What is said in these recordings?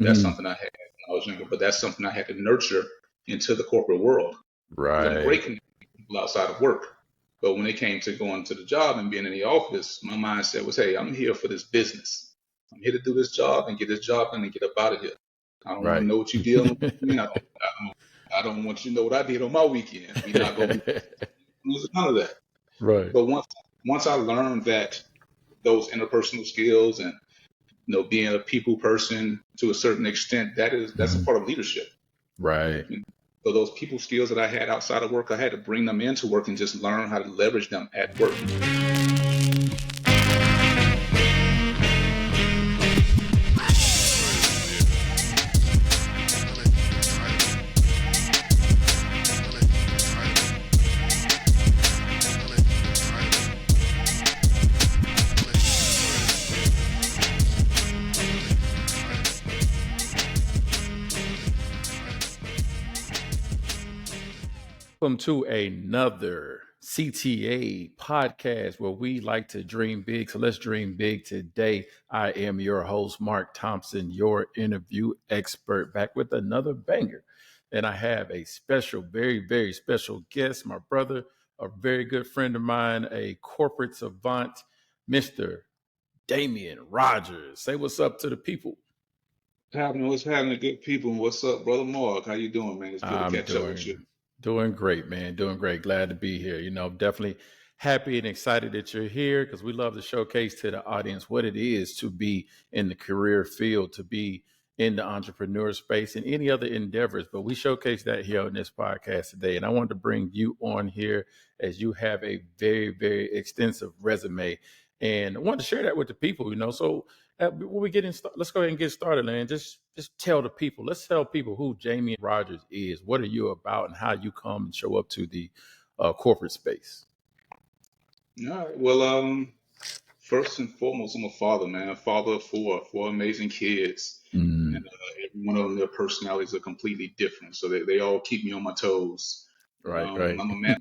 That's Mhm. something I had when I was younger, but that's something I had to nurture into the corporate world. Because I'm a great Right. connector with people outside of work. But when it came to going to the job and being in the office, my mindset was, hey, I'm here for this business. I'm here to do this job and get this job done and get up out of here. I don't want to Right. know what you're dealing with. I don't want you to know what I did on my weekend. We're not going to be none of that. Right. But once I learned that those interpersonal skills and being a people person to a certain extent, that's a Mhm. part of leadership. Right. You know? So those people skills that I had outside of work, I had to bring them into work and just learn how to leverage them at work. Welcome to another CTA podcast where we like to dream big. So let's dream big today. I am your host, Mark Thompson, your interview expert, back with another banger. And I have a special, very, very special guest, my brother, a very good friend of mine, a corporate savant, Mr. Damian Rogers. Say what's up to the people. What's happening, good people? What's up, brother Mark? How you doing, man? It's good to I'm catch up with you. doing great, man. Doing great. Glad to be here. Definitely happy and excited that you're here because we love to showcase to the audience what it is to be in the career field, to be in the entrepreneur space and any other endeavors. But we showcase that here on this podcast today. And I wanted to bring you on here as you have a very, very extensive resume. And I wanted to share that with the people. So when we get in, let's go ahead and get started, man. Just tell the people. Let's tell people who Damian Rogers is. What are you about, and how you come and show up to the corporate space? All right. Well, first and foremost, I'm a father, man. A father of four amazing kids, and Mm, every one of them, their personalities are completely different. So they all keep me on my toes. right, right. I'm a man.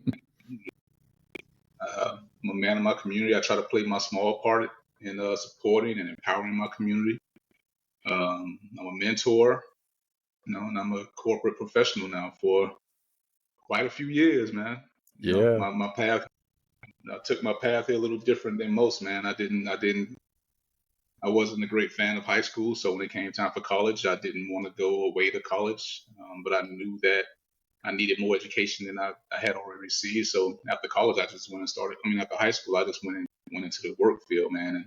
I'm a man in my community. I try to play my small part in supporting and empowering my community. I'm a mentor, and I'm a corporate professional now for quite a few years, man. Yeah. My path. I took my path here a little different than most, man. I wasn't a great fan of high school, so when it came time for college, I didn't want to go away to college, but I knew that I needed more education than I had already received. So after college, I just went and started. I mean, after high school, I just went into the work field, man, and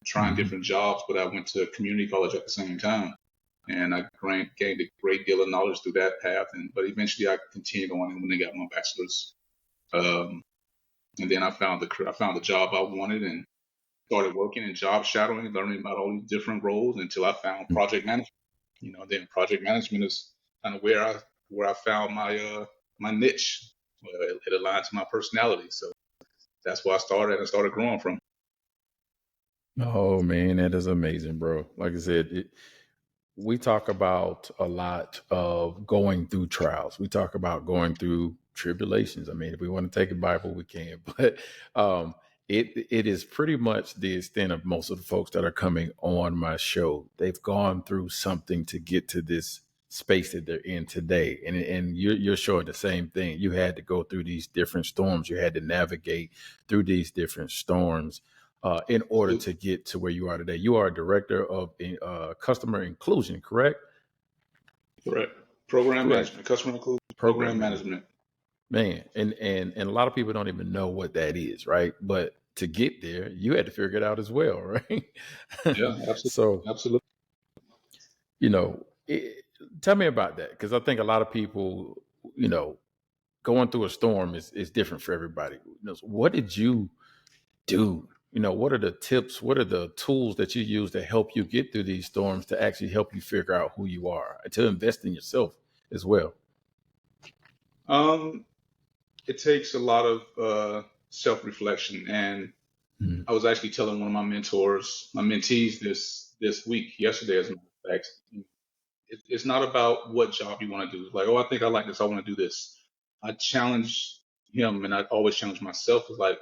trying Hmm. different jobs. But I went to community college at the same time, and I gained a great deal of knowledge through that path. But eventually, I continued on and when I got my bachelor's. Um, and then I found the job I wanted and started working in job shadowing, learning about all these different roles until I found project management. Then project management is kind of where I found my niche. Well, it aligned to my personality, so that's where I started and started growing from. Oh man, that is amazing, bro. Like I said, we talk about a lot of going through trials. We talk about going through tribulations. I mean, if we want to take a Bible, we can, but um, it is pretty much the extent of most of the folks that are coming on my show. They've gone through something to get to this space that they're in today, and you're showing the same thing. You had to go through these different storms. You had to navigate through these different storms in order Absolutely. to get to where you are today. You are a director of customer inclusion, correct? Correct. Program Correct. management, customer inclusion, program Program management. management. Man, and a lot of people don't even know what that is, right? But to get there, you had to figure it out as well, right? Yeah, absolutely, So, absolutely. you know, it, tell me about that because I think a lot of people, you know, going through a storm is different for everybody. So what did you do? What are the tips? What are the tools that you use to help you get through these storms to actually help you figure out who you are, to invest in yourself as well? Um, it takes a lot of self-reflection, and Mhm. I was actually telling one of my mentees this week, yesterday, as a matter of fact. It's not about what job you want to do. Like, oh, I think I like this. I want to do this. I challenge him, and I always challenge myself. Is like,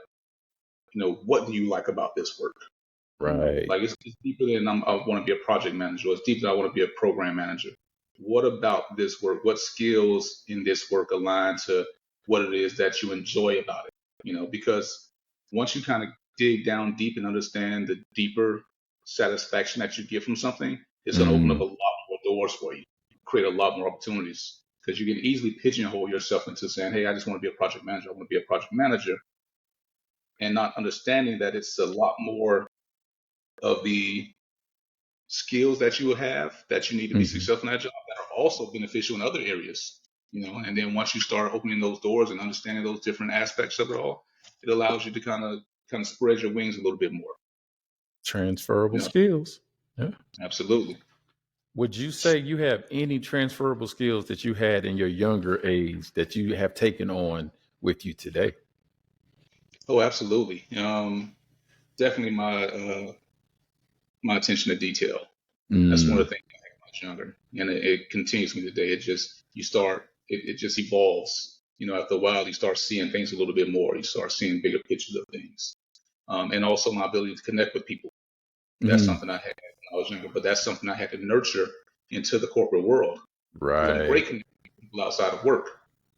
what do you like about this work? Right. Like it's deeper than I want to be a project manager. Or it's deeper than I want to be a program manager. What about this work? What skills in this work align to what it is that you enjoy about it? Because once you kind of dig down deep and understand the deeper satisfaction that you get from something, it's going to open up Mm, a lot more doors for you, create a lot more opportunities. Because you can easily pigeonhole yourself into saying, "Hey, I just want to be a project manager. I want to be a project manager," and not understanding that it's a lot more of the skills that you have that you need to be hmm successful in that job that are also beneficial in other areas. And then once you start opening those doors and understanding those different aspects of it all, it allows you to kind of spread your wings a little bit more. Transferable you know skills. Yeah. Absolutely. Would you say you have any transferable skills that you had in your younger age that you have taken on with you today? Oh, absolutely. Definitely my attention to detail. That's one of Mm, the things I had when I was younger, and it continues me today. It just evolves. After a while, you start seeing things a little bit more. You start seeing bigger pictures of things, and also my ability to connect with people. That's mm, something I had when I was younger, but that's something I had to nurture into the corporate world because I'm right. great connecting with people outside of work.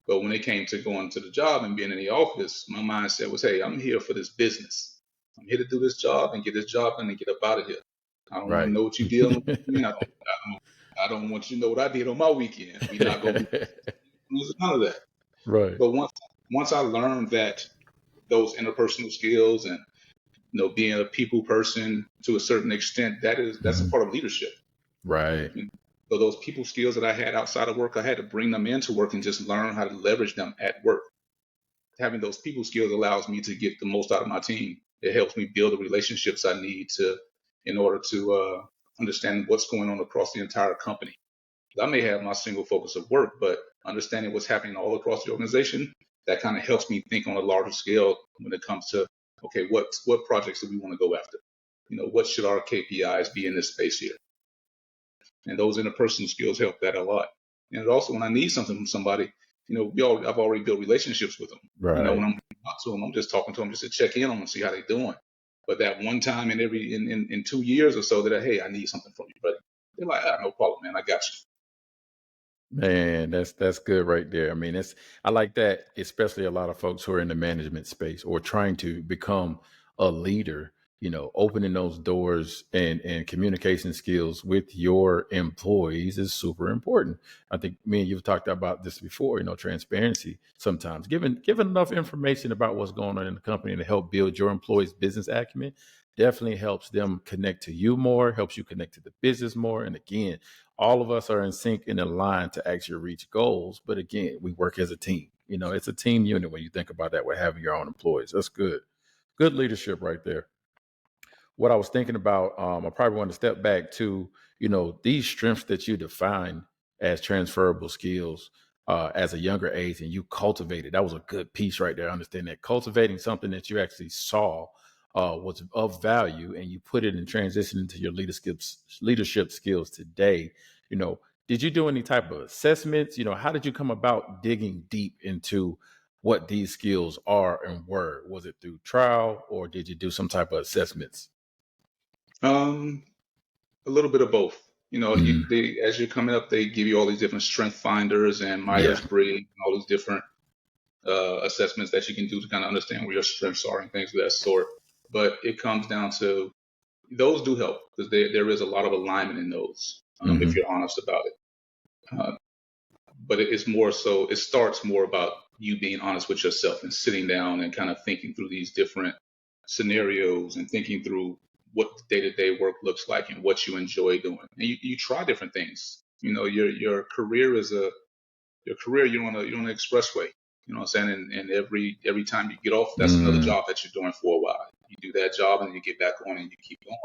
But when it came to going to the job and being in the office, my mindset was, "Hey, I'm here for this business. I'm here to do this job and get this job done and get up out of here. I don't want to Right. know what you did on the weekend. I don't want you to know what I did on my weekend. We're not gonna be none of that." Right. But once I learned that those interpersonal skills and being a people person to a certain extent, that's a Mhm. part of leadership. Right. So those people skills that I had outside of work, I had to bring them into work and just learn how to leverage them at work. Having those people skills allows me to get the most out of my team. It helps me build the relationships I need in order to understand what's going on across the entire company. I may have my single focus of work, but understanding what's happening all across the organization, that kind of helps me think on a larger scale when it comes to, okay, what projects do we want to go after? What should our KPIs be in this space here? And those interpersonal skills help that a lot. And it also, when I need something from somebody, I've already built relationships with them. When Right. I'm out to them, I'm just talking to them just to check in on them and see how they're doing. But that one time in 2 years or so that, hey, I need something from you, buddy. They're like, no problem, man. I got you. Man, that's good right there. I mean, it's I like that, especially a lot of folks who are in the management space or trying to become a leader, opening those doors and communication skills with your employees is super important. I think me and you've talked about this before, transparency sometimes. Giving enough information about what's going on in the company to help build your employees' business acumen definitely helps them connect to you more, helps you connect to the business more. And again, all of us are in sync and in line to actually reach goals. But again, we work as a team. It's a team unit when you think about that with having your own employees. That's good. Good leadership right there. What I was thinking about, I probably want to step back to, these strengths that you define as transferable skills as a younger age and you cultivated. That was a good piece right there. Understand that cultivating something that you actually saw was of value and you put it in transition into your leadership skills today. You know, did you do any type of assessments? How did you come about digging deep into what these skills are and were? Was it through trial or did you do some type of assessments? Um, a little bit of both. Mhm. As you're coming up, they give you all these different strength finders and Yeah. Myers-Briggs, and all these different assessments that you can do to kind of understand where your strengths are and things of that sort. But it comes down to those do help because there is a lot of alignment in those, if hmm you're honest about it. Uh, but it's more so, it starts more about you being honest with yourself and sitting down and kind of thinking through these different scenarios and thinking through what day-to-day work looks like and what you enjoy doing. And you try different things. Your career is your career. You're on an expressway. You know what I'm saying? And every time you get off, that's another Mm, job that you're doing for a while. You do that job and you get back on and you keep going.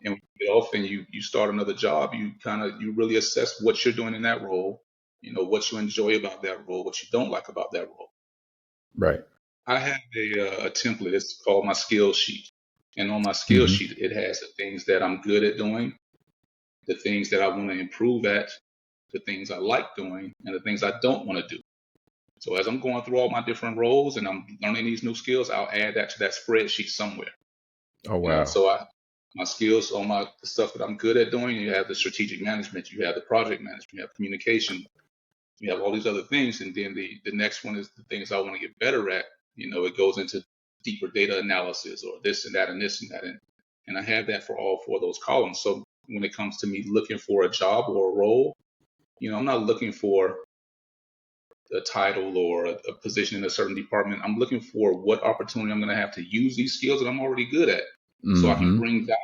And when you get off and you start another job, you really assess what you're doing in that role, what you enjoy about that role, what you don't like about that role. right. I have a template. It's called my skill sheet. And on my skill hmm sheet, it has the things that I'm good at doing, the things that I want to improve at, the things I like doing, and the things I don't want to do. So as I'm going through all my different roles and I'm learning these new skills, I'll add that to that spreadsheet somewhere. Oh You know, wow. so I my skills on the stuff that I'm good at doing. You have the strategic management, you have the project management, you have communication, you have all these other things. And then the next one is the things I want to get better at. It goes into deeper data analysis or this and that and this and that. And I have that for all four of those columns. So when it comes to me looking for a job or a role, I'm not looking for a title or a position in a certain department. I'm looking for what opportunity I'm going to have to use these skills that I'm already good at, so I can bring that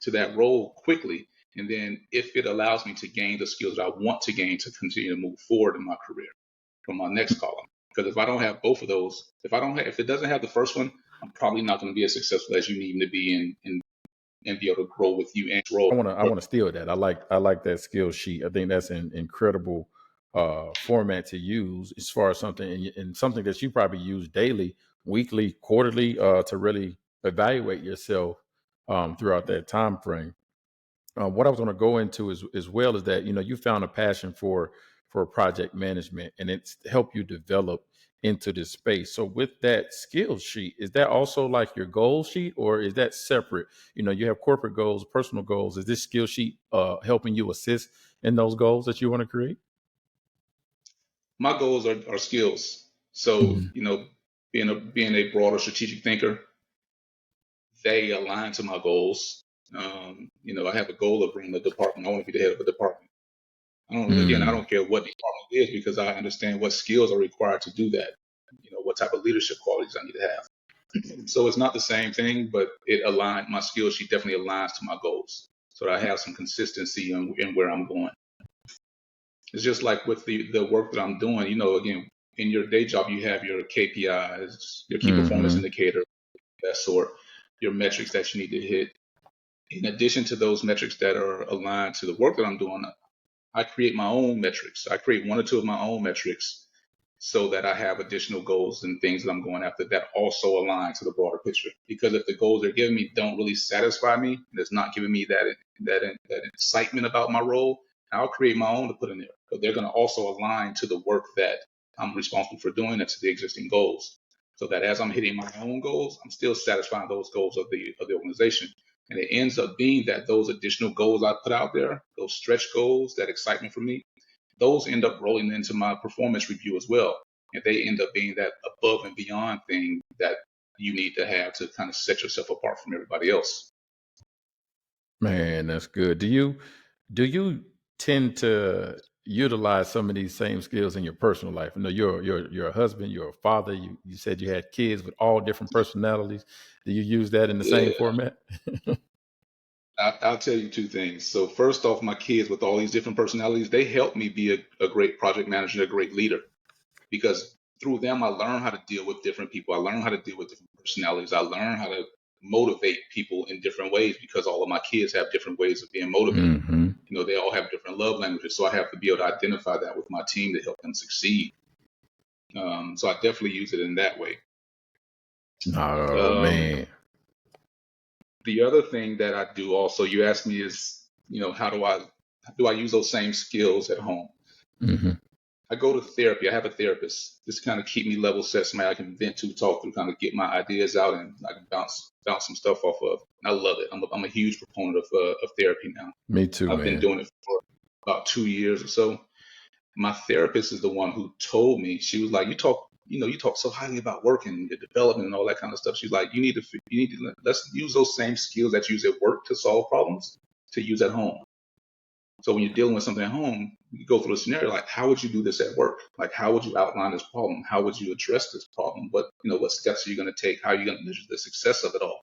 to that role quickly. And then if it allows me to gain the skills that I want to gain to continue to move forward in my career from my next column. Because if I don't have both of those, if it doesn't have the first one, I'm probably not going to be as successful as you need me to be and be able to grow with you and role. I want to steal that. I like that skill sheet. I think that's an incredible format to use as far as something and something that you probably use daily, weekly, quarterly to really evaluate yourself throughout that time frame. What I was going to go into as well is that you found a passion for project management, and it's helped you develop into this space. So with that skill sheet, is that also like your goal sheet, or is that separate? You have corporate goals, personal goals. Is this skill sheet helping you assist in those goals that you want to create? My goals are skills. So, being a broader strategic thinker, they align to my goals. I have a goal of running the department. I want to be the head of a department. I don't care what department it is, because I understand what skills are required to do that. What type of leadership qualities I need to have. So it's not the same thing, but my skill sheet definitely aligns to my goals, so that I have some consistency in where I'm going. It's just like with the work that I'm doing, again, in your day job, you have your KPIs, your key performance indicator, that sort, your metrics that you need to hit. In addition to those metrics that are aligned to the work that I'm doing, I create my own metrics. I create one or two of my own metrics so that I have additional goals and things that I'm going after that also align to the broader picture. Because if the goals they're giving me don't really satisfy me, and it's not giving me that excitement about my role, I'll create my own to put in there. But they're going to also align to the work that I'm responsible for doing and to the existing goals, so that as I'm hitting my own goals, I'm still satisfying those goals of the organization. And it ends up being that those additional goals I put out there, those stretch goals, that excitement for me, those end up rolling into my performance review as well. And they end up being that above and beyond thing that you need to have to kind of set yourself apart from everybody else. Man, that's good. Do you tend to utilize some of these same skills in your personal life? You're a husband, you're a father. You said you had kids with all different personalities. Do you use that in the same Yeah, format? I'll tell you two things. So first off, my kids with all these different personalities, they help me be a great project manager, a great leader, because through them, I learn how to deal with different people. I learn how to deal with different personalities. I learn how to motivate people in different ways, because all of my kids have different ways of being motivated. They all have different love languages. So I have to be able to identify that with my team to help them succeed. So I definitely use it in that way. Oh Um, man. the other thing that I do also, you asked me, is, how do I use those same skills at home? I go to therapy. I have a therapist. Just kind of keep me level set, somebody I can vent to, talk through, kind of get my ideas out, and I can bounce some stuff off of. And I love it. I'm a huge proponent of therapy now. Me too, I've been man. doing it for about 2 years or so. My therapist is the one who told me. She was like, you talk so highly about work and your development and all that kind of stuff. She's like, you need to let's use those same skills that you use at work to solve problems to use at home. So when you're dealing with something at home, you go through a scenario like, how would you do this at work? Like, how would you outline this problem? How would you address this problem? What steps are you going to take? How are you going to measure the success of it all?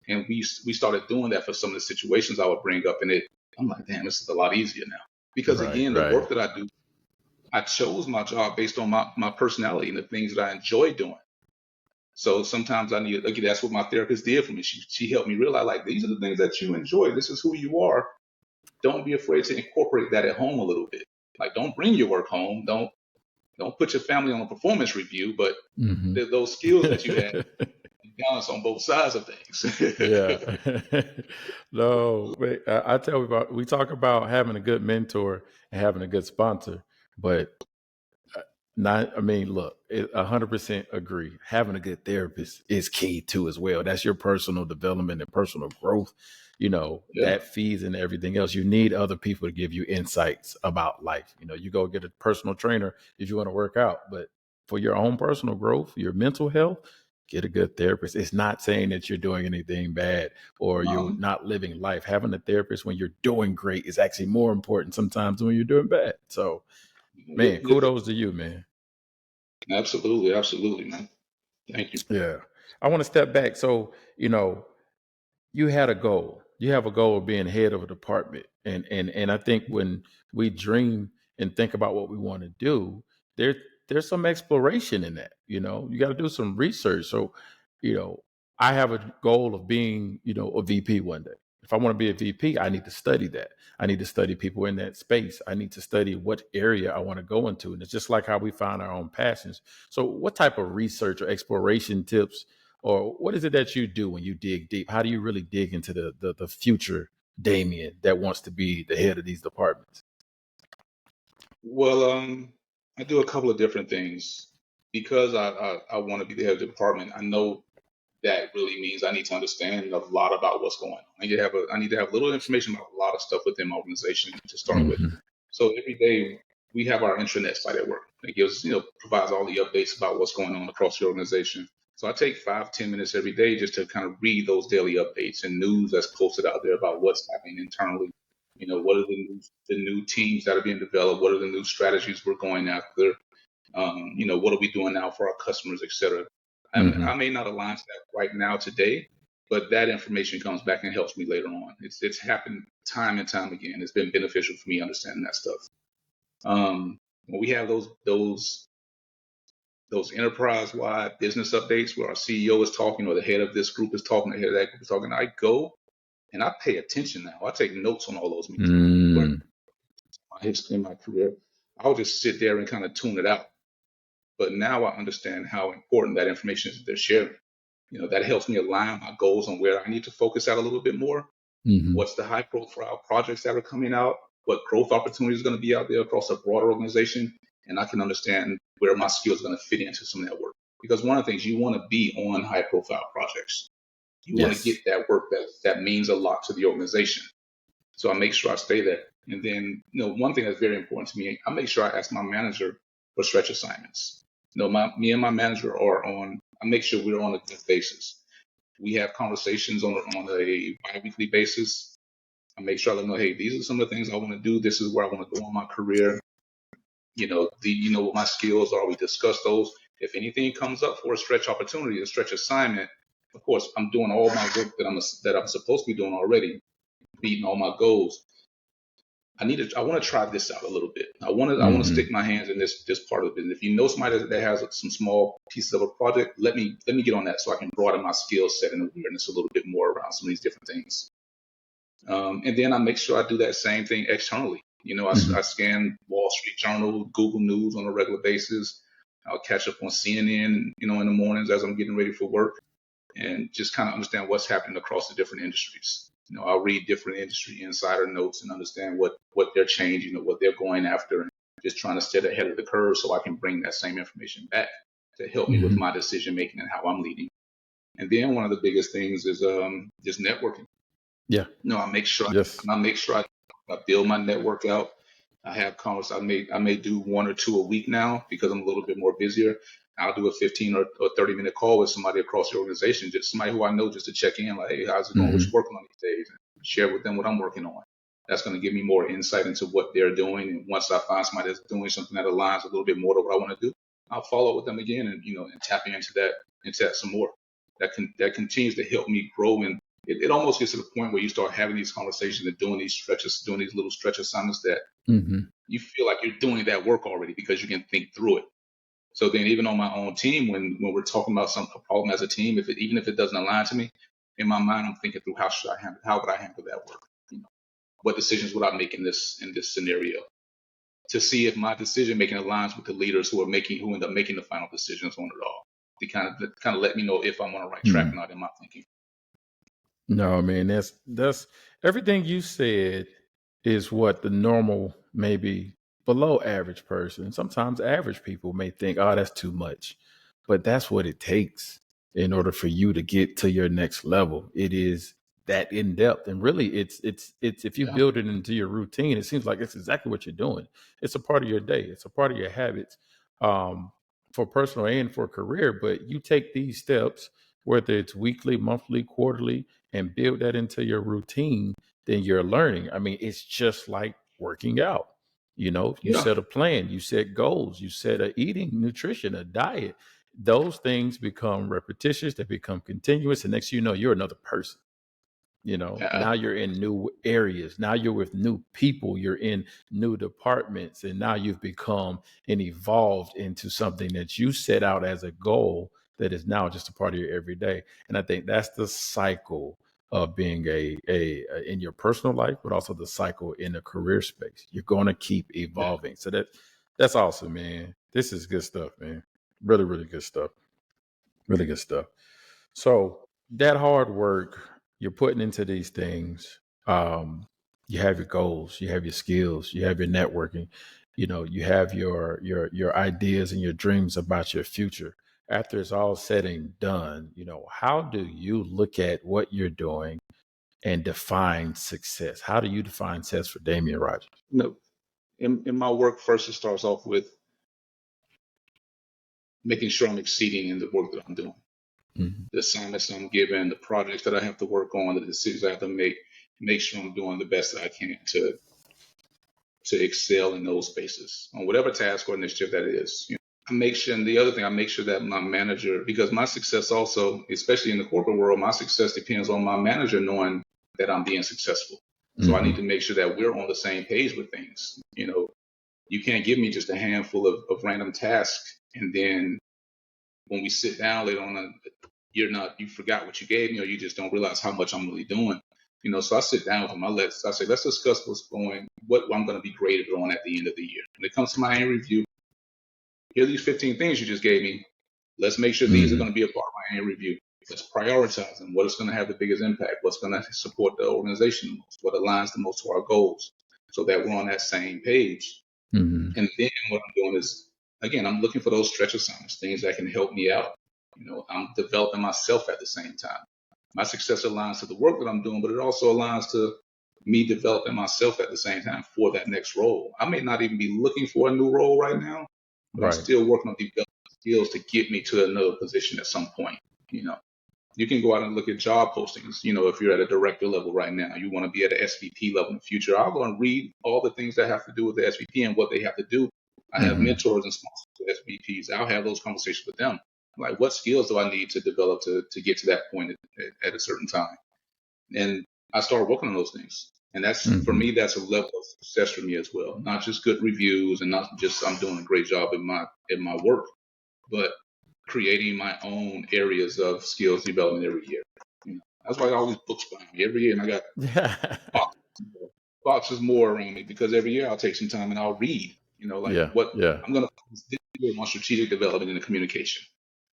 And we started doing that for some of the situations I would bring up, and I'm like, damn, this is a lot easier now. Because again, the work that I do, I chose my job based on my personality and the things that I enjoy doing. So sometimes again, that's what my therapist did for me. She helped me realize, like, these are the things that you enjoy. This is who you are. Don't be afraid to incorporate that at home a little bit. Like, don't bring your work home. Don't put your family on a performance review, but those skills that you have, balance on both sides of things. Yeah. No, wait, I tell you we talk about having a good mentor and having a good sponsor, but Not, I mean, look, 100% agree. Having a good therapist is key too, as well. That's your personal development and personal growth. Yeah. That feeds into everything else. You need other people to give you insights about life. You go get a personal trainer if you want to work out, but for your own personal growth, your mental health, get a good therapist. It's not saying that you're doing anything bad or you're No, not living life. Having a therapist when you're doing great is actually more important sometimes than when you're doing bad. So, man, kudos to you, man. absolutely, absolutely, man. Thank you. Yeah. I want to step back. So, you had a goal. You have a goal of being head of a department. And I think when we dream and think about what we want to do, there there's some exploration in that. You got to do some research. So, you know, I have a goal of being, a VP one day. If I want to be a VP, I need to study that. I need to study people in that space. I need to study what area I want to go into. And it's just like how we find our own passions. So, what type of research or exploration tips or what is it that you do when you dig deep? How do you really dig into the future Damian that wants to be the head of these departments? Well, I do a couple of different things because I want to be the head of the department. I know that really means I need to understand a lot about what's going on. I need to have little information about a lot of stuff within my organization to start with. Mm-hmm. So every day we have our intranet site at work. It gives, provides all the updates about what's going on across the organization. So I take 5, 10 minutes every day just to kind of read those daily updates and news that's posted out there about what's happening internally. What are the new teams that are being developed? What are the new strategies we're going after? What are we doing now for our customers, et cetera. I Mm-hmm. may not align to that right now today, but that information comes back and helps me later on. It's happened time and time again. It's been beneficial for me understanding that stuff. When we have those enterprise-wide business updates where our CEO is talking or the head of this group is talking, the head of that group is talking, I go and I pay attention now. I take notes on all those meetings. Where Mm-hmm. my history in my career, I'll just sit there and kind of tune it out. But now I understand how important that information is that they're sharing. That helps me align my goals on where I need to focus out a little bit more. Mm-hmm. What's the high profile projects that are coming out? What growth opportunities are going to be out there across a broader organization? And I can understand where my skills are going to fit into some of that work. Because one of the things you want to be on high profile projects, you want to get Yes. that work that means a lot to the organization. So I make sure I stay there. And then, one thing that's very important to me, I make sure I ask my manager for stretch assignments. Me and my manager I make sure we're on a good basis. We have conversations on a bi-weekly basis. I make sure I let them know, hey, these are some of the things I want to do. This is where I want to go in my career. What my skills are. We discuss those. If anything comes up for a stretch opportunity, a stretch assignment, of course, I'm doing all my work that I'm supposed to be doing already, meeting all my goals. I want to try this out a little bit. I want to Mm-hmm. stick my hands in this part of the business. If you know somebody that has some small pieces of a project, let me get on that so I can broaden my skill set and awareness a little bit more around some of these different things. And then I make sure I do that same thing externally. Mm-hmm. I scan Wall Street Journal, Google News on a regular basis. I'll catch up on CNN, in the mornings as I'm getting ready for work and just kind of understand what's happening across the different industries. I'll read different industry insider notes and understand what they're changing or what they're going after, and just trying to stay ahead of the curve so I can bring that same information back to help me with Mm-hmm. my decision making and how I'm leading. And then one of the biggest things is just networking. Yeah. I make sure Yes. I build my network out. I have conversations. I may do one or two a week now because I'm a little bit more busier. I'll do a 15 or 30-minute call with somebody across the organization, just somebody who I know, just to check in, like, hey, how's it going? What Mm-hmm. you working on these days? And share with them what I'm working on. That's going to give me more insight into what they're doing. And once I find somebody that's doing something that aligns a little bit more to what I want to do, I'll follow up with them again and and tap into that some more. That continues to help me grow, and it almost gets to the point where you start having these conversations and doing these stretches, doing these little stretch assignments that Mm-hmm. you feel like you're doing that work already because you can think through it. So then even on my own team, when we're talking about a problem as a team, even if it doesn't align to me, in my mind I'm thinking through how would I handle that work? What decisions would I make in this scenario? To see if my decision making aligns with the leaders who end up making the final decisions on it all. To kind of let me know if I'm on the right track or not in my thinking. No, I mean that's everything you said is what the normal maybe below average person. Sometimes average people may think, oh, that's too much. But that's what it takes in order for you to get to your next level. It is that in depth. And really it's if you Yeah. build it into your routine, it seems like it's exactly what you're doing. It's a part of your day. It's a part of your habits. For personal and for career, but you take these steps, whether it's weekly, monthly, quarterly, and build that into your routine, then you're learning. I mean, it's just like working out. You Yeah. set a plan, you set goals, you set a eating, nutrition, a diet. Those things become repetitious, they become continuous, and next thing you know, you're another person. Yeah. Now you're in new areas, now you're with new people, you're in new departments, and now you've become and evolved into something that you set out as a goal that is now just a part of your everyday. And I think that's the cycle of being a in your personal life, but also the cycle in the career space. You're going to keep Yeah. evolving. So that's awesome, man. This is good stuff, man. Really, really good stuff. Really good stuff. So that hard work you're putting into these things, um, you have your goals, you have your skills, you have your networking, you have your ideas and your dreams about your future. After it's all said and done, how do you look at what you're doing and define success? How do you define success for Damian Rogers? No, in my work, first it starts off with making sure I'm exceeding in the work that I'm doing. Mhm. The assignments I'm given, the projects that I have to work on, the decisions I have to make sure I'm doing the best that I can to excel in those spaces on whatever task or initiative that it is. I make sure, and the other thing, I make sure that my manager, because my success also, especially in the corporate world, my success depends on my manager knowing that I'm being successful. So I need to Mhm. make sure that we're on the same page with things. You can't give me just a handful of random tasks, and then when we sit down later on, you forgot what you gave me, or you just don't realize how much I'm really doing. So I sit down with them. I say, let's discuss what I'm going to be graded on at the end of the year. When it comes to my annual review, here are these 15 things you just gave me. Let's make sure these are going Mhm. to be a part of my annual review. Let's prioritize them. What is going to have the biggest impact? What's going to support the organization the most? What aligns the most to our goals? So that we're on that same page. Mhm. And then what I'm doing is, again, I'm looking for those stretch assignments, things that can help me out. I'm developing myself at the same time. My success aligns to the work that I'm doing, but it also aligns to me developing myself at the same time for that next role. I may not even be looking for a new role right now, but I'm Right. still working on developing skills to get me to another position at some point. You know, you can go out and look at job postings. If you're at a director level right now, you want to be at an SVP level in the future. I'll go and read all the things that have to do with the SVP and what they have to do. I have Mhm. mentors and sponsors with SVPs. I'll have those conversations with them. Like, what skills do I need to develop to get to that point at a certain time? And I started working on those things. And for Mhm. me, that's a level of success for me as well. Not just good reviews and not just I'm doing a great job in my work, but creating my own areas of skills development every year. That's why I got all these books behind me every year, and I got boxes more around me because every year I'll take some time and I'll read. Like Yeah. what Yeah. I'm gonna focus this year on strategic development and the communication.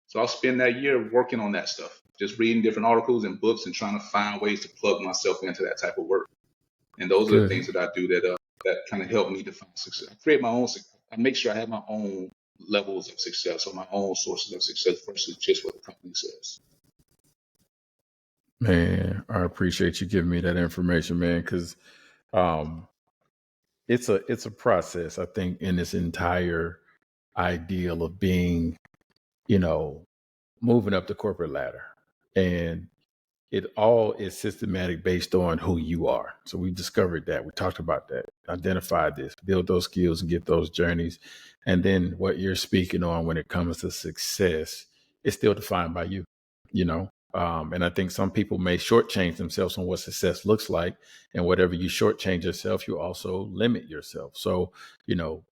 So I'll spend that year working on that stuff, just reading different articles and books and trying to find ways to plug myself into that type of work. And those are the things Good. that I do that kind of help me define success. I create my own success. I make sure I have my own levels of success or my own sources of success versus just what the company says. Man, I appreciate you giving me that information, man, because um, it's a process. I think in this entire ideal of being, you know, moving up the corporate ladder, and it all is systematic based on who you are. So we discovered that. We talked about that, identified this, build those skills and get those journeys. And then what you're speaking on when it comes to success is still defined by you, you know? And I think some people may shortchange themselves on what success looks like. And whatever you shortchange yourself, you also limit yourself. So,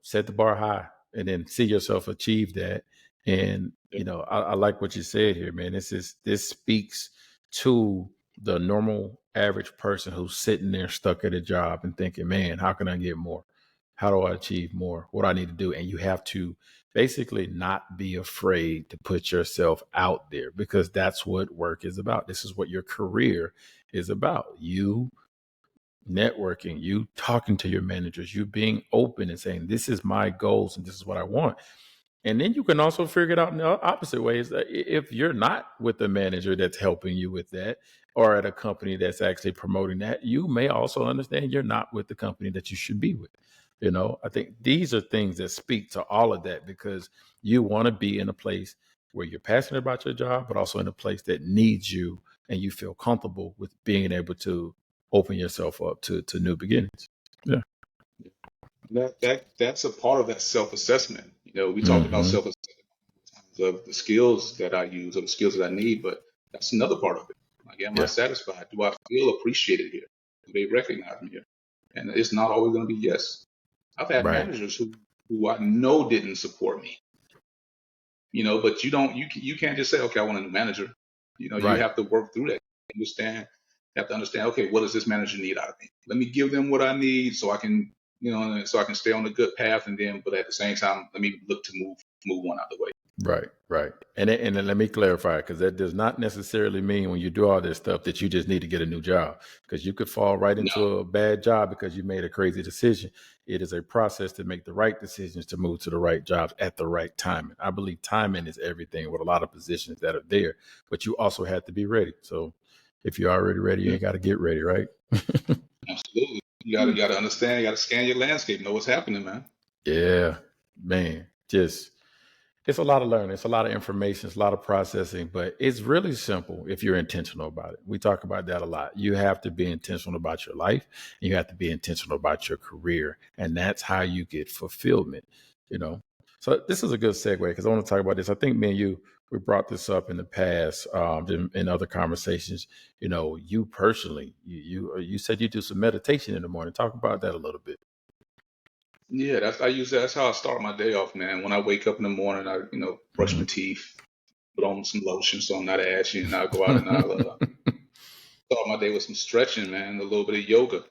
set the bar high and then see yourself achieve that. And, Yep. I like what you said here, man. This speaks to the normal average person who's sitting there stuck at a job and thinking, man, how can I get more? How do I achieve more? What do I need to do? And you have to basically not be afraid to put yourself out there because that's what work is about. This is what your career is about. You networking, you talking to your managers, you being open and saying, this is my goals and this is what I want. And then you can also figure it out in the opposite ways. If you're not with a manager that's helping you with that, or at a company that's actually promoting that, you may also understand you're not with the company that you should be with. I think these are things that speak to all of that, because you want to be in a place where you're passionate about your job, but also in a place that needs you and you feel comfortable with being able to open yourself up to new beginnings. Yeah. That's a part of that self-assessment. We talked about Mm-hmm. self-assessment of the skills that I use or the skills that I need, but that's another part of it. Like, am I Yeah. satisfied? Do I feel appreciated here? Do they recognize me here? And it's not always going to be yes. I've had Right. managers who I know didn't support me, but you can't just say, okay, I want a new manager. You Right. have to work through that. You have to understand, okay, what does this manager need out of me? Let me give them what I need so I can, so I can stay on a good path. But at the same time, let me look to move one out of the way. Right. And then let me clarify, because that does not necessarily mean when you do all this stuff that you just need to get a new job, because you could fall right No, into a bad job because you made a crazy decision. It is a process to make the right decisions, to move to the right jobs at the right time. I believe timing is everything with a lot of positions that are there, but you also have to be ready. So if you're already ready, you yeah, ain't got to get ready, right? absolutely. You gotta understand, you gotta scan your landscape, know what's happening, man. Yeah, man. It's a lot of learning. It's a lot of information. It's a lot of processing, but it's really simple if you're intentional about it. We talk about that a lot. You have to be intentional about your life, and you have to be intentional about your career. And that's how you get fulfillment, you know? So this is a good segue, because I want to talk about this. I think me and you, we brought this up in the past, in other conversations. You personally, you said you do some meditation in the morning. Talk about that a little bit. Yeah, that's how I start my day off, man. When I wake up in the morning, I brush my Mhm. teeth, put on some lotion so I'm not ashy, and I'll go out and I'll start my day with some stretching, man, a little bit of yoga.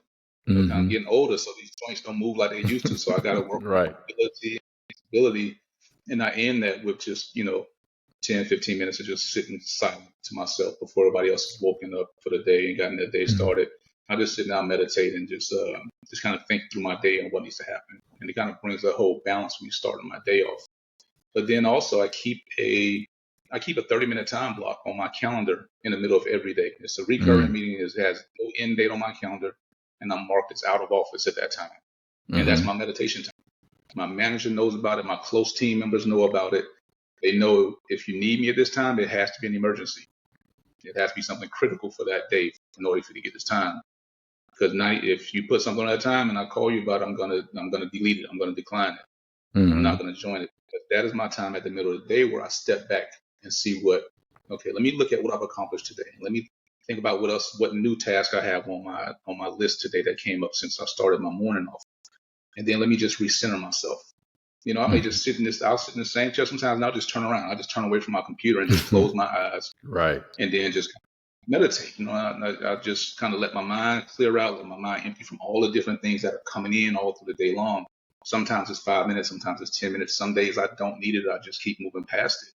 Kind of Hmm. getting older, so these joints don't move like they used to. So I got to work on Right. mobility and stability, and I end that with just 10, 15 minutes of just sitting silent to myself before everybody else is woken up for the day and gotten their day Mhm. started. I just sit down, meditate, and just kind of think through my day and what needs to happen. And it kind of brings a whole balance when you start my day off. But then also I keep a 30-minute time block on my calendar in the middle of every day. It's a recurring Mm. meeting. It has no end date on my calendar, and I'm marked as out of office at that time. And that's Mhm. my meditation time. My manager knows about it. My close team members know about it. They know if you need me at this time, it has to be an emergency. It has to be something critical for that day in order for you to get this time. Because now, if you put something on that time and I call you about it, I'm gonna delete it. I'm gonna decline it. I'm not Mhm. gonna join it. But that is my time at the middle of the day where I step back and see okay, let me look at what I've accomplished today. Let me think about what new task I have on my list today that came up since I started my morning off. And then let me just recenter myself. I may Mhm. just I'll sit in the same chair sometimes and I'll just turn around. I'll just turn away from my computer and just close my eyes Right. and then just meditate. I just kind of let my mind clear out, let my mind empty from all the different things that are coming in all through the day long. Sometimes it's 5 minutes, sometimes it's 10 minutes. Some days I don't need it. I just keep moving past it.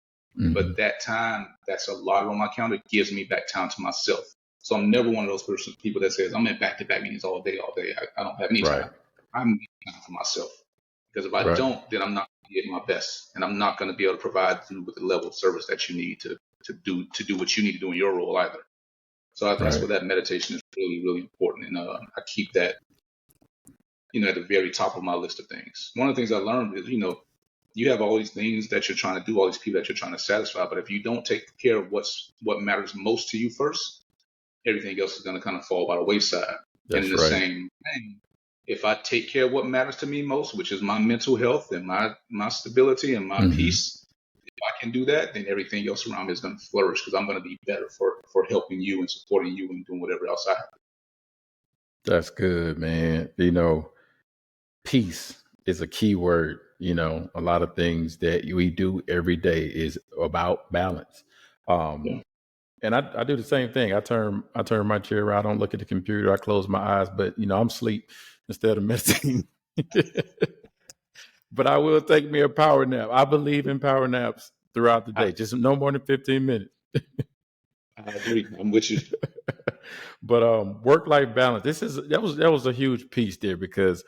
But Mhm. that time that's allotted on my calendar gives me back time to myself. So I'm never one of those people that says I'm in back-to-back meetings all day, all day. I don't have any Right. time. I need time for myself. Because if I Right. don't, then I'm not going to get my best, and I'm not going to be able to provide you with the level of service that you need to do what you need to do in your role either. So that's Right. where that meditation is really, really important, and I keep that at the very top of my list of things. One of the things I learned is you have all these things that you're trying to do, all these people that you're trying to satisfy, but if you don't take care of what matters most to you first, everything else is going to kind of fall by the wayside. And in That's the right. same thing, if I take care of what matters to me most, which is my mental health and my stability and my Mhm. peace, if I can do that, then everything else around me is going to flourish because I'm going to be better for helping you and supporting you and doing whatever else I have. That's good, man. Peace is a key word. A lot of things that we do every day is about balance. Yeah. Um, and I do the same thing. I turn my chair around. I don't look at the computer. I close my eyes, but I'm asleep instead of meditating. But I will take me a power nap. I believe in power naps throughout the I, day, just no more than 15 minutes. I agree. I'm with you. But work-life balance. That was a huge piece there because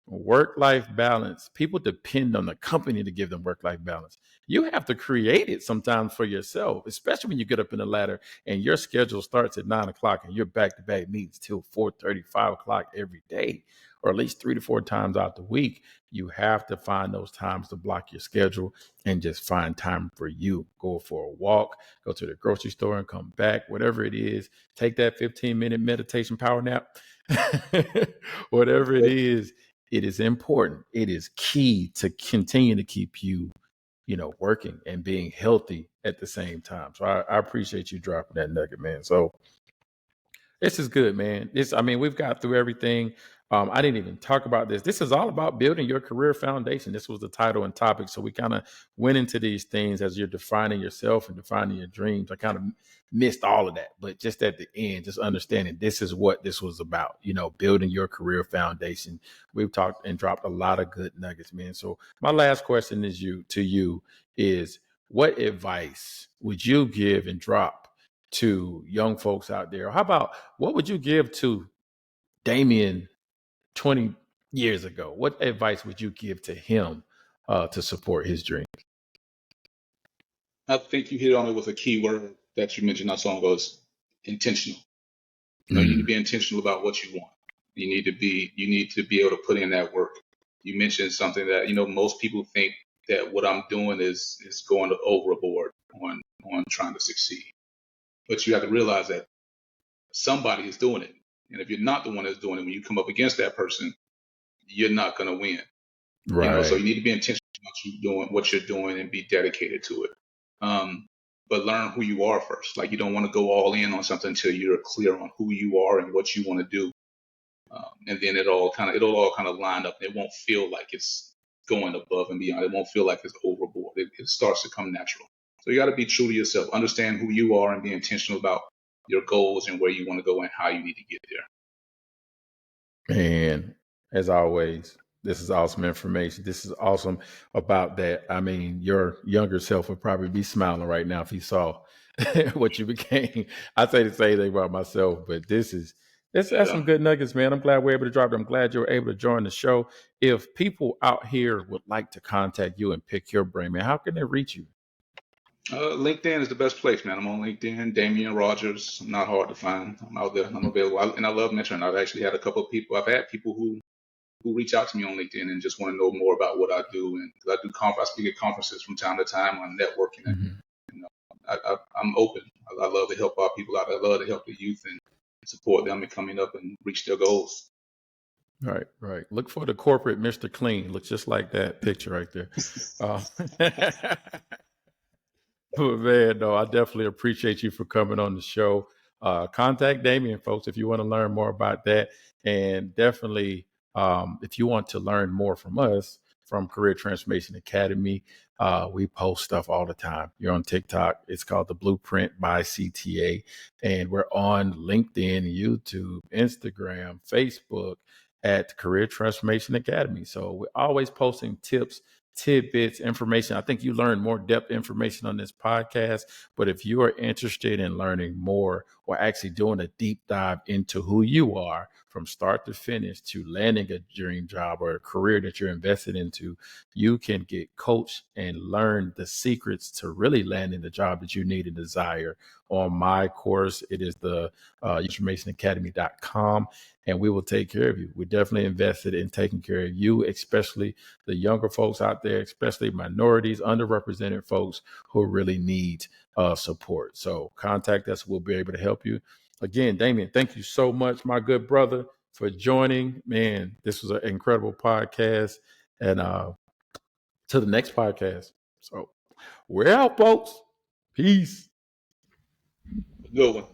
work-life balance, people depend on the company to give them work-life balance. You have to create it sometimes for yourself, especially when you get up in the ladder and your schedule starts at 9 o'clock and you're back-to-back meetings till 4:30, 5 o'clock every day, or at least 3 to 4 times out the week. You have to find those times to block your schedule and just find time for you. Go for a walk, go to the grocery store and come back, whatever it is. Take that 15-minute meditation power nap. Whatever it is, it is important. It is key to continue to keep you, working and being healthy at the same time. So I appreciate you dropping that nugget, man. So this is good, man. We've got through everything. I didn't even talk about this. This is all about building your career foundation. This was the title and topic. So we kind of went into these things as you're defining yourself and defining your dreams. I kind of missed all of that, but just at the end, just understanding this is what this was about, building your career foundation. We've talked and dropped a lot of good nuggets, man. So my last question to you is, what advice would you give and drop to young folks out there? How about, what would you give to Damian 20 years ago? What advice would you give to him to support his dream? I think you hit on it with a key word that you mentioned not so long ago, is intentional. You need to be intentional about what you want. You need to be able to put in that work. You mentioned something that, most people think that what I'm doing is going overboard on trying to succeed. But you have to realize that somebody is doing it. And if you're not the one that's doing it, when you come up against that person, you're not going to win. Right. So you need to be intentional about what you're doing and be dedicated to it. But learn who you are first. Like, you don't want to go all in on something until you're clear on who you are and what you want to do. And then it'll all kind of line up. It won't feel like it's going above and beyond. It won't feel like it's overboard. It starts to come natural. So you got to be true to yourself, understand who you are, and be intentional about your goals and where you want to go and how you need to get there. And as always, this is awesome information. This is awesome about that. Your younger self would probably be smiling right now if he saw what you became. I say the same thing about myself, but that's some good nuggets, man. I'm glad we're able to drop it. I'm glad you're able to join the show. If people out here would like to contact you and pick your brain, man, how can they reach you? LinkedIn is the best place, man. I'm on LinkedIn, Damian Rogers. I'm not hard to find. I'm out there. I'm available. And I love mentoring. I've actually had a couple of people. I've had people who reach out to me on LinkedIn and just want to know more about what I do. And I speak at conferences from time to time on networking. And I'm open. I love to help our people out. I love to help the youth and support them in coming up and reach their goals. Right. Look for the corporate Mr. Clean. Looks just like that picture right there. But man, no, I definitely appreciate you for coming on the show. Contact Damian, folks, if you want to learn more about that. And definitely, if you want to learn more from us, from Career Transformation Academy, we post stuff all the time. You're on TikTok. It's called The Blueprint by CTA. And we're on LinkedIn, YouTube, Instagram, Facebook at Career Transformation Academy. So we're always posting tips, tidbits, information. I think you learn more depth information on this podcast, but if you are interested in learning more or actually doing a deep dive into who you are from start to finish to landing a dream job or a career that you're invested into, you can get coached and learn the secrets to really landing the job that you need and desire on my course. It is the transformationacademy.com, and we will take care of you. We're definitely invested in taking care of you, especially the younger folks out there, especially minorities, underrepresented folks who really need support. So contact us. We'll be able to help you. Again, Damian, thank you so much, my good brother, for joining. Man, this was an incredible podcast. And to the next podcast. So we're out, folks. Peace. Good one.